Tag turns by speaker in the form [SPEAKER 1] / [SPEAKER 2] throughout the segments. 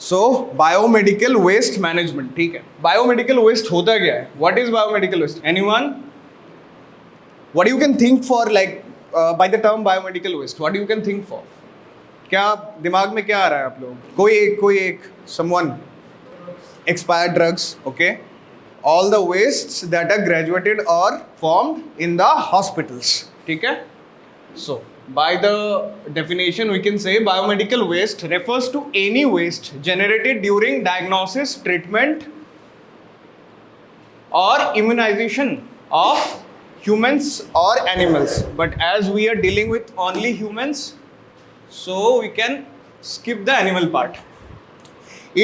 [SPEAKER 1] सो biomedical waste management, ठीक है। Biomedical waste होता क्या है? What is biomedical waste? Anyone? What you can think for like by the term biomedical waste, what you can think for? क्या दिमाग में क्या आ रहा है आप लोग? कोई एक someone? Expired drugs, okay. All the wastes that are graduated और फॉर्म्ड इन द हॉस्पिटल्स, ठीक है। So, by the definition, we can say biomedical waste refers to any waste generated during diagnosis, treatment, or immunization of humans or animals. But as we are dealing with only humans, so we can skip the animal part.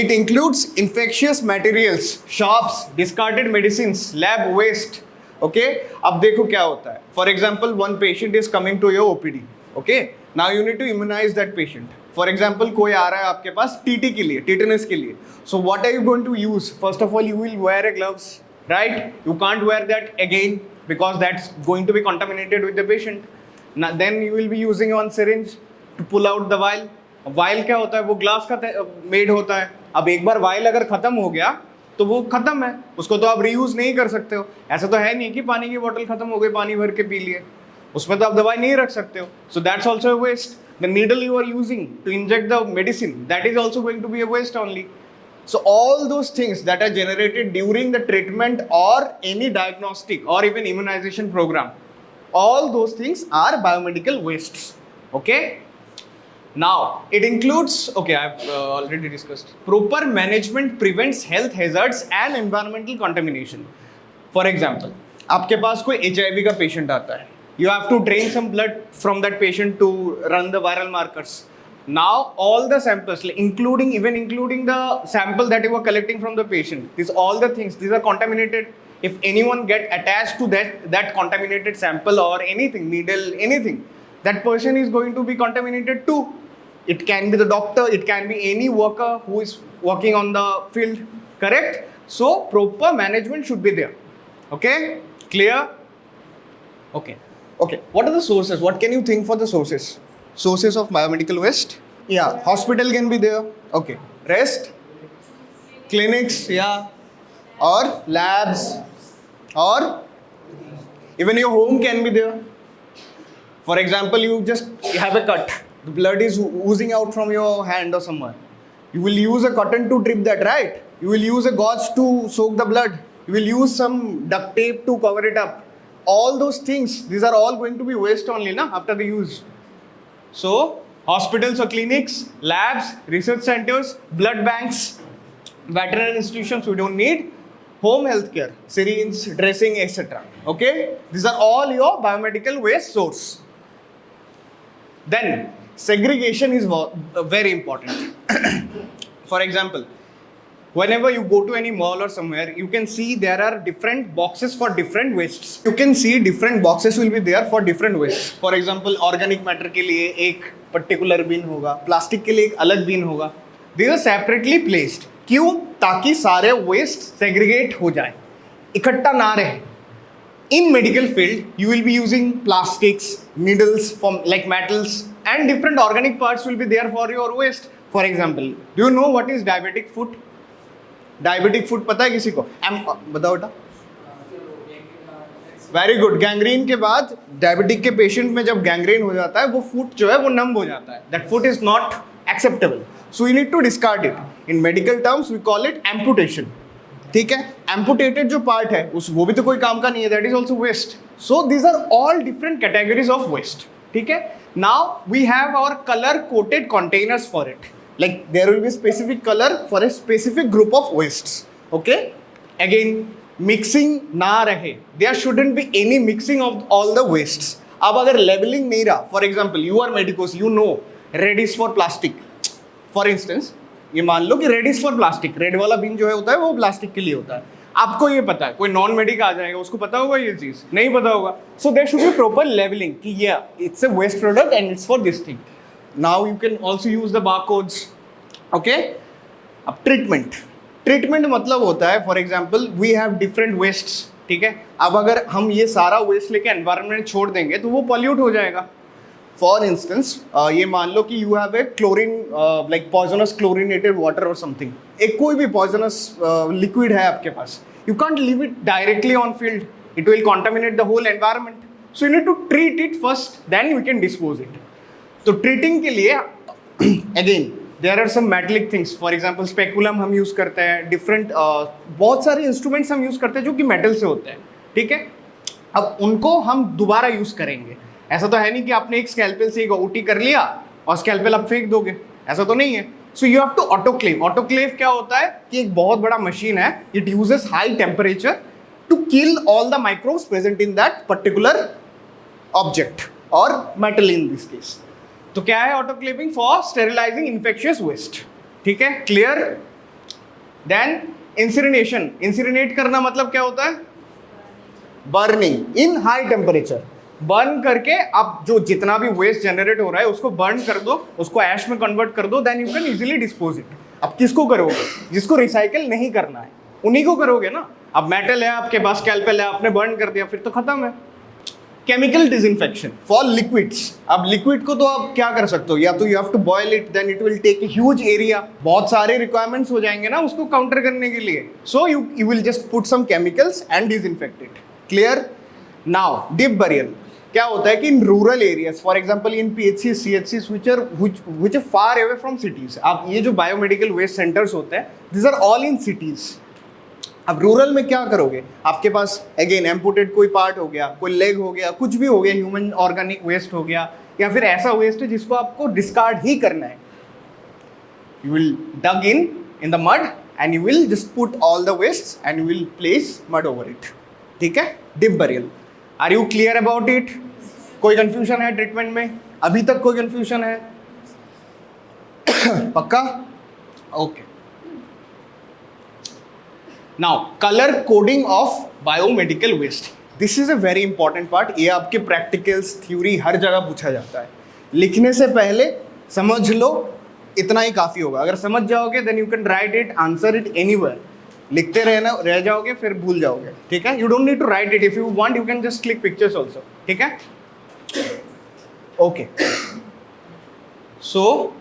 [SPEAKER 1] It includes infectious materials, shops, discarded medicines, lab waste. Okay, अब देखो क्या होता है। For example, one patient is coming to your OPD, okay. Now you need to immunise that patient. For example, कोई आ रहा है आपके पास टीटी के लिए, टीटेनस के लिए। So what are you going to use? First of all, you will wear a gloves, right? You can't wear that again because that's going to be contaminated with the patient. Then you will be using one syringe to pull out the vial. While क्या होता है? वो glass का made होता है। अब एक बार while अगर खत्म हो गया तो वो खत्म है, उसको तो आप रीयूज नहीं कर सकते हो। ऐसा तो है नहीं कि पानी की बोतल खत्म हो गई, पानी भर के पी लिए, उसमें तो आप दवाई नहीं रख सकते हो। So that's also a waste. The needle you are using to inject the medicine, that is also going to be a waste only. So all those things that are generated during the treatment or any diagnostic or even immunization program, all those things are biomedical wastes, okay. Now it includes, okay, I've already discussed. Proper management prevents health hazards and environmental contamination. For example, आपके पास कोई HIV का patient आता है, you have to drain some blood from that patient to run the viral markers. Now all the samples, including the sample that you were collecting from the patient, these all the things, these are contaminated. If anyone get attached to that contaminated sample or anything, needle, anything, that person is going to be contaminated too. It can be the doctor, it can be any worker who is working on the field, correct? So proper management should be there, okay? Clear? Okay. What are the sources? What can you think for the sources? Sources of biomedical waste? Yeah, hospital can be there, okay. Rest? Clinics, yeah. Or labs, or even your home can be there. For example, you have a cut, the blood is oozing out from your hand or somewhere. You will use a cotton to drip that, right? You will use a gauze to soak the blood. You will use some duct tape to cover it up. All those things, these are all going to be waste only, na, after the use. So, hospitals or clinics, labs, research centers, blood banks, veterinary institutions we don't need, home healthcare, syringe, dressing, etc. Okay? These are all your biomedical waste source. Then, segregation is very important. For example, whenever you go to any mall or somewhere, you can see there are different boxes for different wastes. You can see different boxes will be there for different wastes. For example, organic matter के लिए एक particular bin होगा, plastic के लिए एक अलग bin होगा. They are separately placed. क्यों? ताकि सारे waste segregate हो जाए, इकट्ठा ना रहे. In medical field, you will be using plastics, needles, like metals, and different organic parts will be there for your waste. For example, do you know what is diabetic foot? Diabetic foot पता है किसी को? बताओ बेटा. Very good. Gangrene के बाद diabetic के patient में जब गैंग्रीन हो जाता है, वो फुट जो है वो नम हो जाता है. That foot is not acceptable, so we need to discard it. In medical terms we call it amputation, ठीक है. एम्पुटेटेड जो पार्ट है वो भी तो कोई काम का नहीं है, that is also waste. So these are all different categories of waste, ठीक है. Now we have our colour coated containers for it, like there will be specific color for a specific group of wastes, okay. Again, mixing ना रहे, there shouldn't be any mixing of all the wastes. अब अगर labeling नहीं रहा, for example, you are medicos, you know red is for plastic, for instance. ये मान लो कि red is for plastic, red वाला bin जो है होता है वो प्लास्टिक के लिए होता है. आपको ये पता है, कोई नॉन मेडिक आ जाएगा, उसको पता होगा ये चीज़? नहीं पता होगा. So there should be proper labeling कि yeah, it's a waste product and it's for this thing. Now you can also use the barcodes, okay. अब ट्रीटमेंट मतलब होता है, for example we have different wastes, ठीक है. अब अगर हम ये सारा वेस्ट लेके एनवायरनमेंट छोड़ देंगे तो वो पॉल्यूट हो जाएगा. फॉर इंस्टेंस ये मान लो कि you have a chlorine like poisonous chlorinated water और समथिंग, एक कोई भी पॉइजनस लिक्विड है आपके पास, you can't leave it directly on field, it will contaminate the whole environment, so you need to treat it first, then you can dispose it. तो treating के लिए again there are some metallic things, for example speculum हम use करते हैं, different बहुत सारे instruments हम use करते हैं जो कि मेटल से होते हैं, ठीक है. अब उनको हम दोबारा यूज़ करेंगे, ऐसा तो है नहीं कि आपने एक स्कैल्पेल से एक ओटी कर लिया और स्कैल्पेल आप फेंक दोगे, ऐसा तो नहीं है. So you have to autoclave. Autoclave क्या होता है कि एक बहुत बड़ा मशीन है, it uses high temperature to kill all the microbes present in that particular object और मेटल इन दिस केस. तो क्या है autoclaving? For sterilizing infectious waste, ठीक है, क्लियर. देन इंसिनेशन. इंसिनेट करना मतलब क्या होता है? Burning in high temperature. Burn करके अब जो जितना भी वेस्ट जनरेट हो रहा है उसको बर्न कर दो, उसको ऐश में कन्वर्ट कर दो, then you can easily dispose it. अब किसको करोगे? जिसको रिसाइकल नहीं करना है उन्हीं को करोगे ना. अब मेटल है आपके पास, स्कैल्पेल है, आपने बर्न कर दिया, फिर तो खत्म है. Chemical disinfection for liquids. अब लिक्विड को तो आप क्या कर सकते हो, या तो you have to boil it, then it will take a huge area, बहुत सारे रिक्वायरमेंट्स हो जाएंगे ना उसको काउंटर करने के लिए. So you will just put some chemicals and disinfect it. Clear. Now deep burial. क्या होता है कि in rural areas, for example in PHC CHC which are far away from cities. अब ये जो बायोमेडिकल वेस्ट सेंटर्स होते हैं, this are all in cities. अब रूरल में क्या करोगे? आपके पास अगेन एम्पुटेड कोई पार्ट हो गया, कोई लेग हो गया, कुछ भी हो गया, ह्यूमन ऑर्गेनिक वेस्ट हो गया, या फिर ऐसा वेस्ट है जिसको आपको डिस्कार्ड ही करना है. You will dug in the mud and you will just put all the waste and you will place mud over it. ठीक है, deep burial. Are you clear about it? कोई कंफ्यूजन है ट्रीटमेंट में? अभी तक कोई कंफ्यूजन है? पक्का? Okay. Now colour coding of biomedical waste. This is a very important part. ये आपके प्रैक्टिकल्स, थ्योरी हर जगह पूछा जाता है. लिखने से पहले समझ लो, इतना ही काफ़ी होगा. अगर समझ जाओगे then you can write it, answer it anywhere. लिखते रह जाओगे फिर भूल जाओगे. ठीक है, you don't need to write it. If you want you can just click pictures also. ठीक है, ओके. सो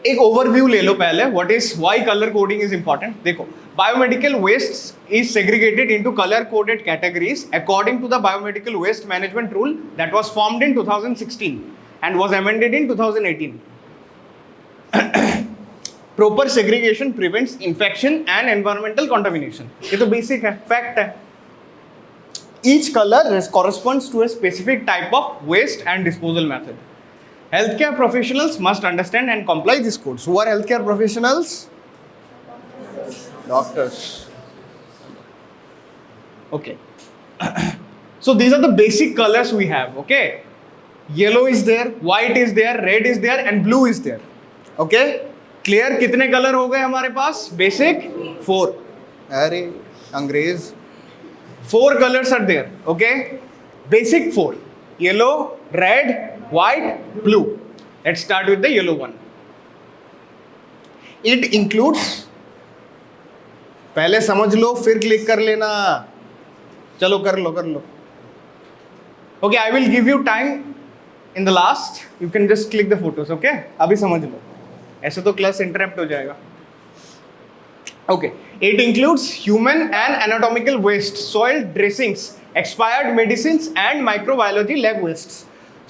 [SPEAKER 1] एक ओवरव्यू ले लो पहले. What is why colour coding is important. देखो, biomedical waste is segregated into colour coded categories according to the biomedical waste management rule that was formed in 2016 and was amended in 2018. Proper segregation prevents infection and environmental contamination. ये तो basic है, fact है. Each colour corresponds to a specific type of waste and disposal method. Healthcare professionals must understand and comply these codes. Who are healthcare professionals? Doctors. Okay. So these are the basic colors we have. Okay. Yellow is there, white is there, red is there, and blue is there. Okay. Clear. कितने colour हो गए हमारे पास? Basic 4. अरे अंग्रेज. 4 colours are there. Okay, basic 4. Yellow, red, white, blue. Let's start with the yellow one. It includes, पहले समझ लो फिर क्लिक कर लेना. चलो कर लो. Okay, I will give you time in the last. You can just click the photos. Okay, अभी समझ लो, ऐसे तो क्लास इंटरप्ट हो जाएगा. Okay, it includes human and anatomical waste, soil dressings, expired medicines and microbiology lab waste.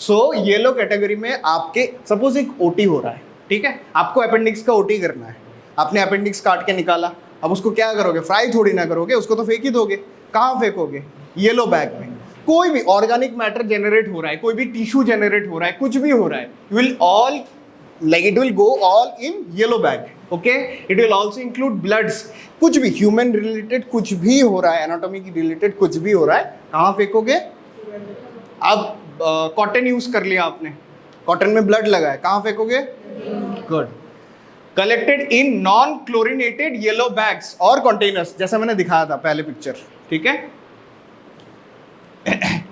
[SPEAKER 1] So yellow category में आपके suppose एक ओटी हो रहा है. ठीक है, आपको अपेंडिक्स का ओटी करना है. आपने अपेंडिक्स काट के निकाला, अब उसको क्या करोगे? फ्राई थोड़ी ना करोगे, उसको तो फेंक ही दोगे. कहाँ फेंकोगे? येलो बैग में. कोई भी ऑर्गेनिक मैटर जनरेट हो रहा है, कोई भी टिश्यू जनरेट हो रहा है, कुछ भी हो रहा है, you will all like it will go all in yellow bag. Okay, it will also include bloods. कुछ भी ह्यूमन रिलेटेड कुछ भी हो रहा है, एनाटॉमी की रिलेटेड कुछ भी हो रहा है, कहाँ फेंकोगे? अब कॉटन यूज कर लिया आपने, कॉटन में ब्लड लगा है, कहाँ फेंकोगे? Good. Collected in non chlorinated yellow bags और कंटेनर्स, जैसा मैंने दिखाया था पहले पिक्चर. ठीक है,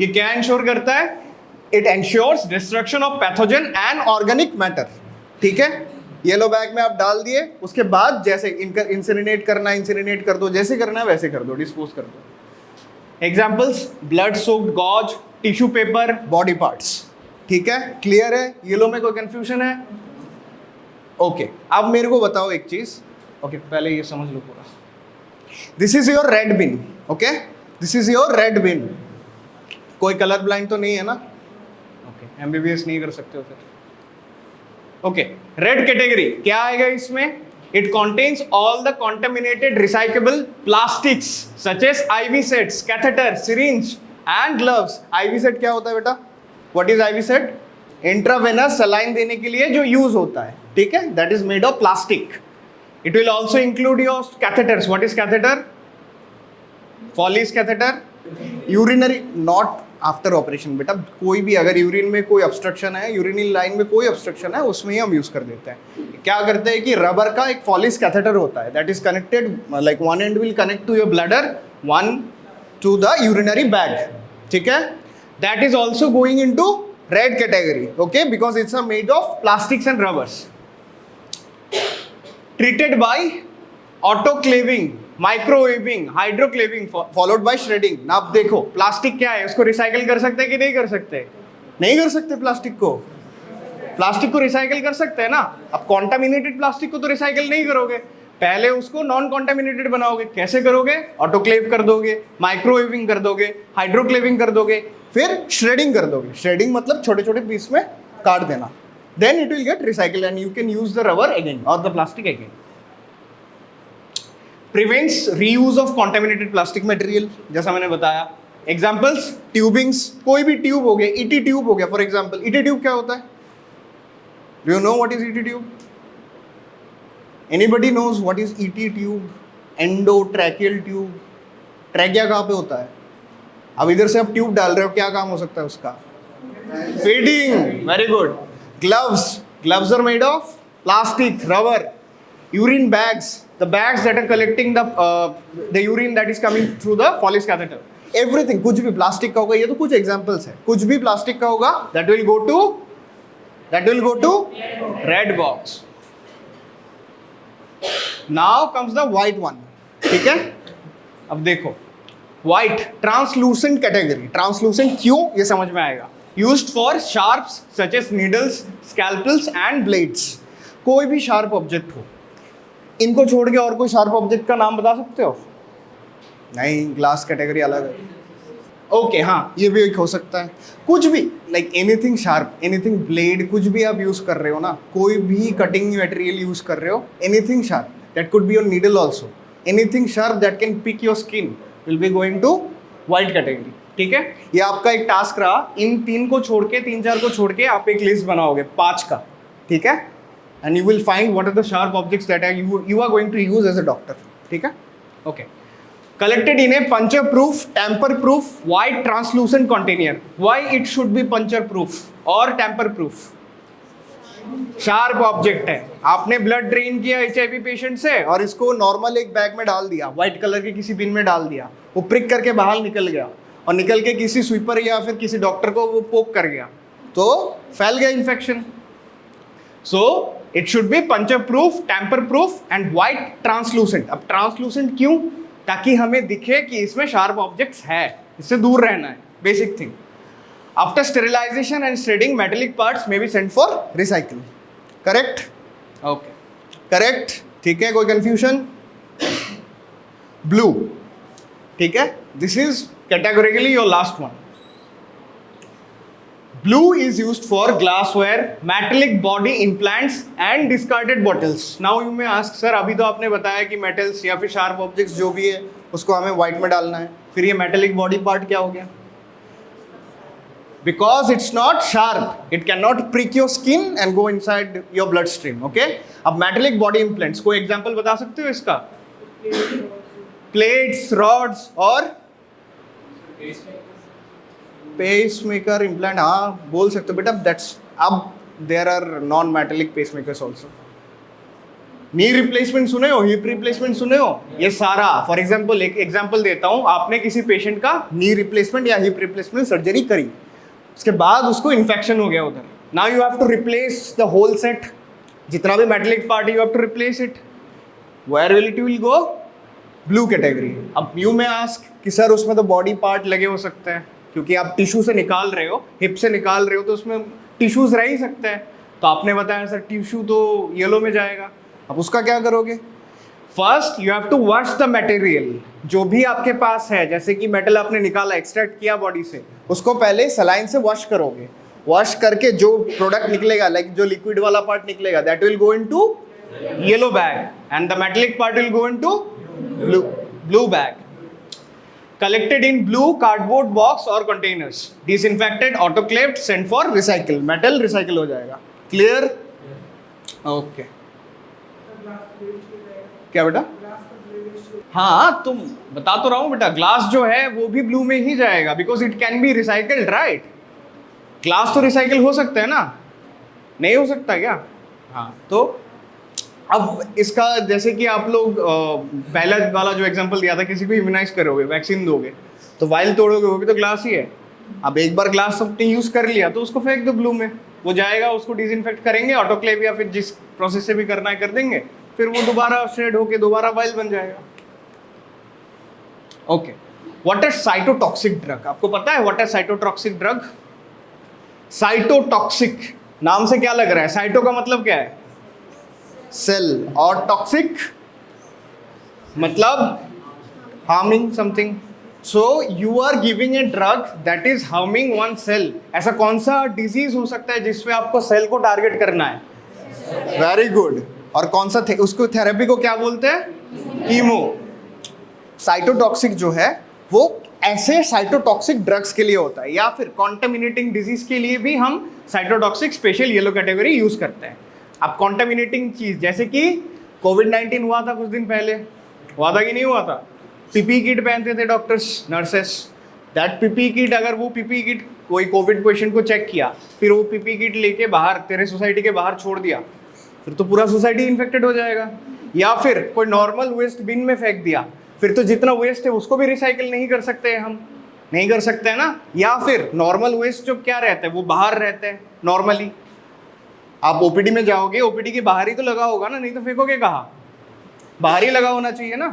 [SPEAKER 1] ये क्या इंश्योर करता है? It ensures destruction of pathogen and organic matter. ठीक है, येलो बैग में आप डाल दिए, उसके बाद जैसे इंसिनेट करना इंसिनेट कर दो, जैसे करना है वैसे कर दो, डिस्पोज कर दो. Examples: blood soaked gauze, tissue paper, body parts. ठीक है, क्लियर है? येलो में कोई कंफ्यूजन है? ओके, अब मेरे को बताओ एक चीज। ओके, पहले ये समझ लो पूरा। This is your red bin, okay, this is your red bin. कोई कलर ब्लाइंड तो नहीं है ना? ओके, एमबीबीएस नहीं कर सकते हो फिर। ओके, रेड कैटेगरी क्या आएगा इसमें? It contains all the contaminated recyclable plastics such as IV sets, catheter, syringe and gloves. IV set क्या होता है बेटा? What is IV set? Intravenous saline देने के लिए जो यूज होता है, ठीक है, that is made of plastic. It will also include your catheters. What is catheter? Foley catheter, urinary, not after operation बेटा। कोई भी अगर यूरिन में कोई ऑब्स्ट्रक्शन है, यूरिनरी लाइन में कोई ऑब्स्ट्रक्शन है, उसमें ही हम यूज कर देते हैं। क्या करते हैं कि रबर का एक फॉलिस कैथेटर होता है, that is connected, like one end will connect to your bladder, one to the urinary bag, ठीक है। That is also going into red category, okay, because it's made of plastics and rubbers. Treated by autoclaving, microwaving, hydroclaving followed by shredding. ना अब देखो plastic क्या है, उसको recycle कर सकते हैं कि नहीं कर सकते? नहीं कर सकते। प्लास्टिक को रिसाइकिल कर सकते हैं ना। अब कॉन्टामिनेटेड प्लास्टिक को तो रिसाइकिल नहीं करोगे, पहले उसको नॉन कॉन्टामिनेटेड बनाओगे। कैसे करोगे? ऑटोक्लेव कर दोगे, माइक्रोवेविंग कर दोगे, हाइड्रोक्लेविंग कर दोगे, फिर श्रेडिंग कर दोगे। श्रेडिंग मतलब छोटे छोटे पीस में काट देना। Then it will get recycle and you can use the rubber again और the plastic again. Prevents reuse of contaminated plastic material, जैसा मैंने बताया। एग्जाम्पल्स, ट्यूबिंग्स, कोई भी ट्यूब हो गया, ईटी ट्यूब हो गया फॉर एग्जाम्पल। ईटी ट्यूब क्या होता है? Do you know what is ET tube? Anybody knows what is ET tube? Endotracheal tube. Trachea कहाँ पे होता है? अब इधर से आप ट्यूब डाल रहे हो, क्या काम हो सकता है उसका? Feeding, very good. Gloves are made of plastic, rubber. Urine bags, the bags that are collecting the urine that is coming through the Follis catheter. Everything, कुछ भी प्लास्टिक का होगा, ये तो कुछ एग्जांपल्स है, कुछ भी प्लास्टिक का होगा, that will go to red box. Now comes the white one, ठीक है। अब देखो white, translucent category. Translucent क्यों, ये समझ में आएगा। Used for sharps such as needles, scalpels and blades. कोई भी शार्प ऑब्जेक्ट हो, इनको छोड़ के और कोई शार्प ऑब्जेक्ट का नाम बता सकते हो? नहीं, ग्लास कैटेगरी अलग है। ओके, हाँ, ये भी एक हो सकता है। कुछ भी, like anything sharp, anything blade, कुछ भी आप यूज कर रहे हो ना, कोई भी कटिंग मटेरियल यूज कर रहे हो, anything sharp, that could be your needle also, anything sharp that can pick your skin will be going to white category, ठीक है। ये आपका एक टास्क रहा, इन तीन चार को छोड़ के आप एक लिस्ट बनाओगे 5 का, ठीक है, and you will find what are the sharp objects that you are going to use as a doctor, ठीक है। okay, collected in a puncture proof, tamper proof, white translucent container. Why it should be puncture proof or tamper proof? Sharp object है, आपने blood drain किया HIV patient से और इसको normal एक bag में डाल दिया, व्हाइट कलर के किसी बिन में डाल दिया, वो प्रिक करके बाहर निकल गया और निकल के किसी स्वीपर या फिर किसी डॉक्टर को वो पोक कर गया, तो फैल गया infection. So it should be puncture proof, tamper proof and white translucent. अब ट्रांसलूसेंट क्यों? ताकि हमें दिखे कि इसमें शार्प ऑब्जेक्ट्स है, इससे दूर रहना है, basic thing. After sterilization and shredding metallic parts may be sent for recycle. Correct? Okay, correct, ठीक है। कोई कंफ्यूजन? ब्लू, ठीक है, this is categorically your last one. Blue is used for glassware, metallic body implants and discarded bottles. Now you may ask, sir, अभी तो आपने बताया कि metals या फिर sharp objects जो भी है उसको हमें white में डालना है, फिर ये metallic body part क्या हो गया? Because it's not sharp, it cannot prick your skin and go inside your bloodstream. Okay? अब metallic body implants, कोई example बता सकते हो इसका? Plates, rods और पेसमेकर इम्प्लांट, हाँ बोल सकते हो बेटा। दैट्स, अब there are non metallic pacemakers also. Knee replacement सुने हो, हिप रिप्लेसमेंट सुने हो, ये सारा। फॉर एग्जाम्पल एक एग्जाम्पल देता हूँ, आपने किसी पेशेंट का नी रिप्लेसमेंट या हिप रिप्लेसमेंट सर्जरी करी, उसके बाद उसको इन्फेक्शन हो गया उधर, now you have to replace the whole set, जितना भी metallic part you have to replace it. Where will it will go? Blue category. अब यू में आस्क कि सर उसमें तो बॉडी पार्ट लगे हो सकते हैं, क्योंकि आप टिश्यू से निकाल रहे हो, हिप से निकाल रहे हो, तो उसमें टिश्यूज रह ही सकते हैं। तो आपने बताया सर टिश्यू तो येलो में जाएगा, अब उसका क्या करोगे? First you have to wash the material, जो भी आपके पास है, जैसे कि मेटल आपने निकाला, एक्सट्रैक्ट किया बॉडी से, उसको पहले सलाइन से वॉश करोगे। वॉश करके जो प्रोडक्ट निकलेगा, लाइक जो लिक्विड वाला पार्ट निकलेगा, that will go into yellow bag and the metallic part will go into blue bag, collected in blue cardboard box or containers, disinfected, autoclaved, sent for recycle, metal recycle हो जाएगा। Clear? Okay. क्या बेटा? हाँ, तुम बता तो रहा हूँ बेटा, ग्लास जो है वो भी ब्लू में ही जाएगा, because it can be recycled, right? Glass तो रिसाइकल हो सकता है ना, नहीं हो सकता क्या? हाँ, तो अब इसका जैसे कि आप लोग पहला वाला जो एग्जांपल दिया था, किसी को इम्यूनाइज करोगे, वैक्सीन दोगे, तो वाइल तोड़ोगे, वो भी तो ग्लास ही है। अब एक बार ग्लास सबने यूज कर लिया तो उसको फेंक दो ब्लू में, वो जाएगा, उसको डिसइंफेक्ट करेंगे, ऑटोक्लेव या फिर जिस प्रोसेस से भी करना है कर देंगे, फिर वो दोबारा शेड होके दोबारा वाइल बन जाएगा। Okay, what is cytotoxic drug? आपको पता है what is cytotoxic drug? Cytotoxic नाम से क्या लग रहा है? साइटो का मतलब क्या है? सेल, और टॉक्सिक मतलब harming something. So you are giving a drug that is harming one cell. ऐसा कौन सा डिजीज हो सकता है जिसमें आपको सेल को टारगेट करना है? Very good. और कौन सा उसको थेरेपी को क्या बोलते हैं? कीमो। साइटोटॉक्सिक जो है वो ऐसे साइटोटॉक्सिक ड्रग्स के लिए होता है, या फिर कॉन्टामिनेटिंग डिजीज के लिए भी हम cytotoxic special yellow category use करते हैं। अब कॉन्टामिनेटिंग चीज जैसे कि कोविड-19 हुआ था कुछ दिन पहले, हुआ था कि नहीं हुआ था? पीपी किट पहनते थे doctors, nurses. That PP kit, अगर वो पीपी किट कोई कोविड पेशेंट को चेक किया, फिर वो पीपी किट लेके बाहर तेरे सोसाइटी के बाहर छोड़ दिया, फिर तो पूरा सोसाइटी इन्फेक्टेड हो जाएगा। या फिर कोई नॉर्मल वेस्ट बिन में फेंक दिया, फिर तो जितना वेस्ट है उसको भी रिसाइकिल नहीं कर सकते, हम नहीं कर सकते हैं ना। या फिर नॉर्मल वेस्ट जो क्या रहता है वो बाहर रहते हैं नॉर्मली। आप ओपीडी में जाओगे, ओपीडी के बाहर ही तो लगा होगा ना, नहीं तो फेंकोगे कहाँ? बाहर ही लगा होना चाहिए ना।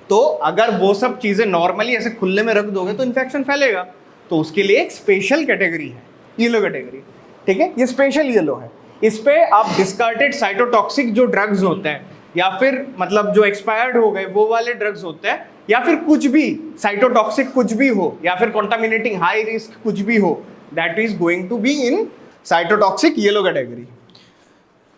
[SPEAKER 1] तो अगर वो सब चीजें नॉर्मली ऐसे खुले में रख दोगे तो इन्फेक्शन फैलेगा। तो उसके लिए एक स्पेशल कैटेगरी है, येलो कैटेगरी। ठीक है, ये स्पेशल येलो है। इस पे आप डिस्कार्टेड साइटोटॉक्सिक जो ड्रग्स होते हैं, या फिर मतलब जो एक्सपायर्ड हो गए वो वाले ड्रग्स होते हैं, या फिर कुछ भी साइटोटॉक्सिक कुछ भी हो, या फिर कॉन्टामिनेटिंग हाई रिस्क कुछ भी हो, that is going to be in cytotoxic yellow category.